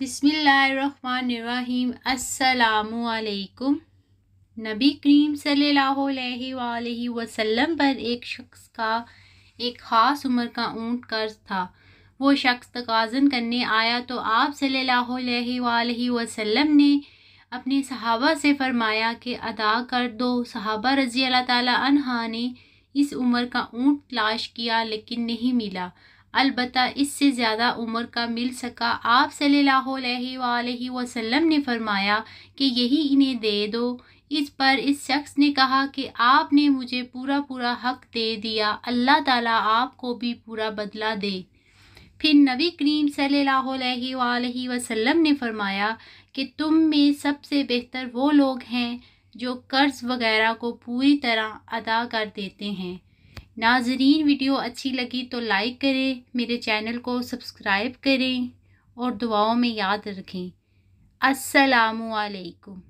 बिस्मिल्लाहिर्रहमानिर्रहीम। अस्सलामु अलैकुम। नबी करीम सल्लल्लाहु अलैहि वसल्लम पर एक शख्स का एक ख़ास उम्र का ऊँट कर्ज था। वो शख्स तकाज़न करने आया तो आप सल्लल्लाहु अलैहि वसल्लम ने अपने सहाबा से फरमाया कि अदा कर दो। सहाबा रज़ी अल्लाह ताला अन्हा ने इस उम्र का ऊँट तलाश किया लेकिन नहीं मिला, अलबत्ता इससे ज़्यादा उम्र का मिल सका। आप सल्लल्लाहु अलैहि वसल्लम ने फरमाया कि यही इन्हें दे दो। इस पर इस शख्स ने कहा कि आपने मुझे पूरा हक दे दिया, अल्लाह ताला आपको भी पूरा बदला दे। फिर नबी करीम सल्लल्लाहु अलैहि वसल्लम ने फरमाया कि तुम में सबसे बेहतर वो लोग हैं जो कर्ज वगैरह को पूरी तरह अदा कर देते हैं। नाज़रीन, वीडियो अच्छी लगी तो लाइक करें, मेरे चैनल को सब्सक्राइब करें और दुआओं में याद रखें। अस्सलामु अलैकुम।